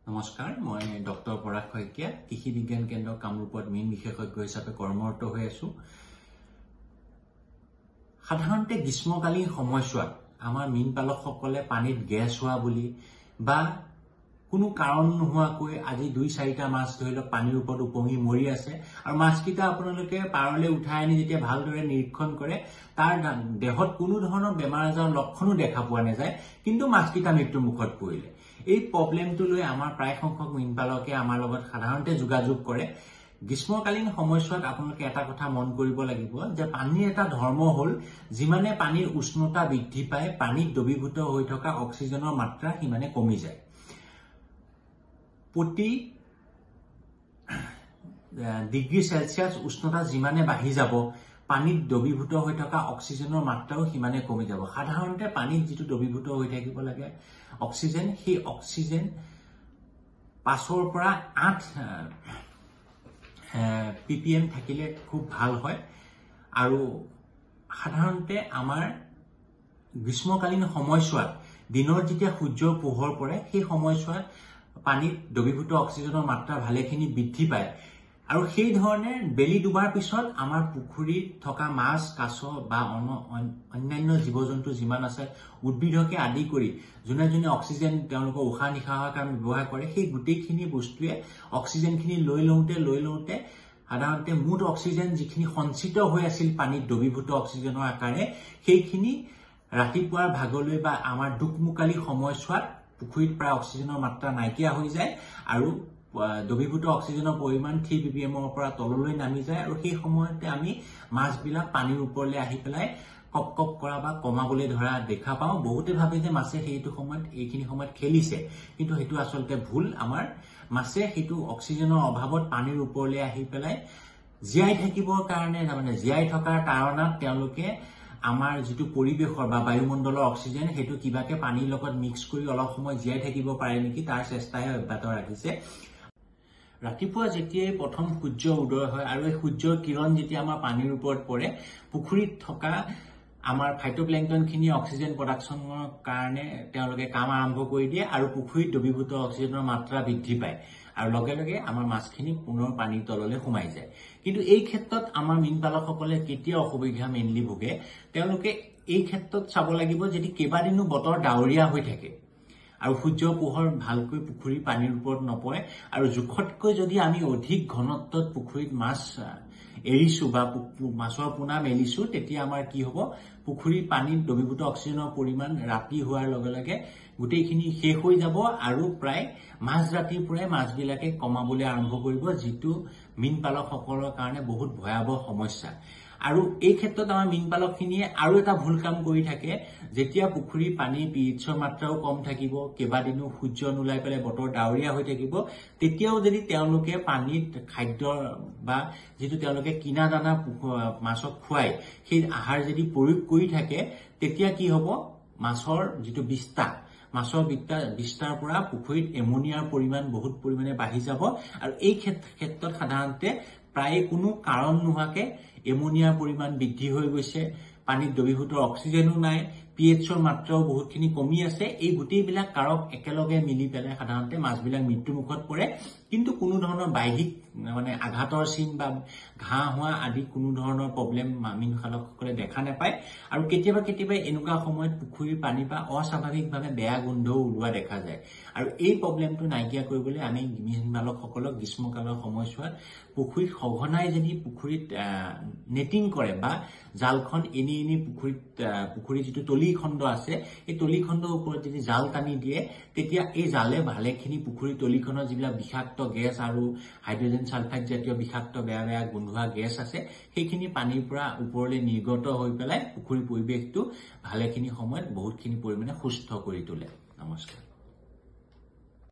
নমস্কাৰ, মই ডক্টৰ পৰাগ শইকীয়া, কৃষি বিজ্ঞান কেন্দ্ৰ কামৰূপত মীন বিশেষজ্ঞ হিচাপে কৰ্মৰত হৈ আছো। সাধাৰণতে গ্ৰীষ্মকালীন সময়ছোৱাত আমাৰ মীন পালকসকলে পানীত গেছ হোৱা বুলি বা কোনো কাৰণ নোহোৱাকৈ আজি 2-4টা মাছ ধৰি লওক পানীৰ ওপৰত উপঙি মৰি আছে আৰু মাছকেইটা আপোনালোকে পাৰলৈ উঠাই আনি যেতিয়া ভালদৰে নিৰীক্ষণ কৰে তাৰ দেহত কোনো ধৰণৰ বেমাৰ আজাৰৰ লক্ষণো দেখা পোৱা নাযায়, কিন্তু মাছকেইটা মৃত্যুৰ মুখত পৰিলে। এই প্ৰব্লেমটো লৈ আমাৰ প্ৰায় সংখ্যক মীন পালকে আমাৰ লগত সাধাৰণতে যোগাযোগ কৰে। গ্ৰীষ্মকালীন সময়ছোৱাত আপোনালোকে এটা কথা মন কৰিব লাগিব যে পানীৰ এটা ধৰ্ম হ'ল যিমানে পানীৰ উষ্ণতা বৃদ্ধি পায় পানীত দ্ৰৱীভূত হৈ থকা অক্সিজেনৰ মাত্ৰা সিমানে কমি যায়। প্ৰতি ডিগ্ৰী সেলসিয়াছ উষ্ণতা যিমানে বাঢ়ি যাব পানীত দ্ৰৱীভূত হৈ থকা অক্সিজেনৰ মাত্ৰাও সিমানে কমি যাব। সাধাৰণতে পানীত যিটো দ্ৰৱীভূত হৈ থাকিব লাগে অক্সিজেন, সেই অক্সিজেন 5ৰ পৰা 8 ppm থাকিলে খুব ভাল হয়। আৰু সাধাৰণতে আমাৰ গ্ৰীষ্মকালীন সময়ছোৱাত দিনৰ যেতিয়া সূৰ্যৰ পোহৰ পৰে সেই সময়ছোৱাত পানীত দ্ৰৱীভূত অক্সিজেনৰ মাত্ৰা ভালেখিনি বৃদ্ধি পায় আৰু সেই ধৰণে বেলি ডুবাৰ পিছত আমাৰ পুখুৰীত থকা মাছ, কাছ বা অন্যান্য জীৱ-জন্তু যিমান আছে উদ্ভিদকে আদি কৰি যোনে যোনে অক্সিজেন তেওঁলোকৰ উশাহ নিশাহৰ কাৰণে ব্যৱহাৰ কৰে সেই গোটেইখিনি বস্তুৱে অক্সিজেনখিনি লৈ লওঁতে সাধাৰণতে মুঠ অক্সিজেন যিখিনি সঞ্চিত হৈ আছিল পানীত দ্ৰৱীভূত অক্সিজেনৰ আকাৰে সেইখিনি ৰাতিপুৱাৰ ভাগলৈ বা আমাৰ দুকমুকালি সময়ছোৱাত পুখুৰীত প্ৰায় অক্সিজেনৰ মাত্ৰা নাইকিয়া হৈ যায় আৰু দ্ৰৱীভূত অক্সিজেনৰ পৰিমাণ 3 ppmৰ পৰা তললৈ নামি যায় আৰু সেই সময়তে আমি মাছবিলাক পানীৰ ওপৰলৈ আহি পেলাই কপ কৰা বা কমাবলৈ ধৰা দেখা পাওঁ। বহুতে ভাবে যে মাছে এইখিনি সময়ত খেলিছে, কিন্তু সেইটো আচলতে ভুল। আমাৰ মাছে সেইটো অক্সিজেনৰ অভাৱত পানীৰ ওপৰলৈ আহি পেলাই জীয়াই থাকিবৰ কাৰণে জীয়াই থকাৰ তাৰণাত তেওঁলোকে আমাৰ যিটো পৰিৱেশৰ বা বায়ুমণ্ডলৰ অক্সিজেন সেইটো কিবাকে পানীৰ লগত মিক্স কৰি অলপ সময় জীয়াই থাকিব পাৰে নেকি তাৰ চেষ্টাহে অব্যাহত ৰাখিছে। ৰাতিপুৱা যেতিয়াই প্ৰথম সূৰ্য উদয় হয় আৰু এই সূৰ্যৰ কিৰণ যেতিয়া আমাৰ পানীৰ ওপৰত পৰে পুখুৰীত থকা আমাৰ ফাইটোপ্লেংটনখিনি অক্সিজেন প্ৰডাকশ্যনৰ কাৰণে তেওঁলোকে কাম আৰম্ভ কৰি দিয়ে আৰু পুখুৰীত দ্ৰৱীভূত অক্সিজেনৰ মাত্ৰা বৃদ্ধি পায় আৰু লগে লগে আমাৰ মাছখিনি পুনৰ পানীৰ তললৈ সোমাই যায়। কিন্তু এই ক্ষেত্ৰত আমাৰ মীন পালকসকলে কেতিয়া অসুবিধা মেইনলি ভোগে, তেওঁলোকে এই ক্ষেত্ৰত চাব লাগিব যদি কেইবাদিনো বতৰ ডাৱৰীয়া হৈ থাকে আৰু সূৰ্যৰ পোহৰ ভালকৈ পুখুৰী পানীৰ ওপৰত নপৰে আৰু জোখতকৈ যদি আমি অধিক ঘনত্বত পুখুৰীত মাছ এৰিছো বা মাছৰ পোনা মেলিছো তেতিয়া আমাৰ কি হ'ব, পুখুৰীৰ পানীত দ্ৰৱীভূত অক্সিজেনৰ পৰিমাণ ৰাতি হোৱাৰ লগে লগে গোটেইখিনি শেষ হৈ যাব আৰু প্ৰায় মাছ ৰাতিৰ পৰাই মাছবিলাকে কমাবলৈ আৰম্ভ কৰিব, যিটো মীন পালকসকলৰ কাৰণে বহুত ভয়াৱহ সমস্যা। আৰু এই ক্ষেত্ৰত আমাৰ মীন পালকখিনিয়ে আৰু এটা ভুল কাম কৰি থাকে, যেতিয়া পুখুৰীৰ পানীৰ pHৰ মাত্ৰাও কম থাকিব, কেইবাদিনো সূৰ্য নোলাই পেলাই বতৰ ডাৱৰীয়া হৈ থাকিব, তেতিয়াও যদি তেওঁলোকে পানীত খাদ্য বা যিটো তেওঁলোকে কিনা দানা মাছক খুৱাই সেই আহাৰ যদি প্ৰয়োগ কৰি থাকে তেতিয়া কি হ'ব, মাছৰ যিটো মাছৰ বিস্তাৰ পৰা পুখুৰীত এমনিয়াৰ পৰিমাণ বহুত পৰিমাণে বাঢ়ি যাব আৰু এই ক্ষেত্ৰত সাধাৰণতে প্ৰায় কোনো কাৰণ নোহোৱাকে এমনিয়াৰ পৰিমাণ বৃদ্ধি হৈ গৈছে, পানীত দ্ৰৱীভূত অক্সিজেনো নাই, pHৰ মাত্ৰাও বহুতখিনি কমি আছে। এই গোটেইবিলাক কাৰক একেলগে মিলি পেলাই সাধাৰণতে মাছবিলাক মৃত্যু মুখত পৰে, কিন্তু কোনো ধৰণৰ বাহ্যিক আঘাতৰ চিন বা ঘাঁ হোৱা আদি কোনো ধৰণৰ প্ৰব্লেম মীন পালকসকলে দেখা নাপায় আৰু কেতিয়াবা এনেকুৱা সময়ত পুখুৰীৰ পানী বা অস্বাভাৱিকভাৱে বেয়া গোন্ধও ওলোৱা দেখা যায়। আৰু এই প্ৰব্লেমটো নাইকিয়া কৰিবলৈ আমি মীন পালকসকলক গ্ৰীষ্মকালৰ সময়ছোৱাত পুখুৰীত সঘনাই যদি পুখুৰীত নেটিং কৰে বা জালখন এনি পুখুৰীৰ যিটো তলি খণ্ড আছে এই তলি খণ্ডৰ ওপৰত যদি জাল টানি দিয়ে তেতিয়া এই জালে ভালেখিনি পুখুৰীৰ তলিখনৰ যিবিলাক বিষাক্ত গেছ আৰু হাইড্ৰজেন ছালফাইড জাতীয় বিষাক্ত বেয়া গোন্ধোৱা গেছ আছে সেইখিনি পানীৰ পৰা ওপৰলৈ নিৰ্গত হৈ পেলাই পুখুৰীৰ পৰিৱেশটো ভালেখিনি সময়ত বহুতখিনি পৰিমাণে সুস্থ কৰি তোলে। নমস্কাৰ।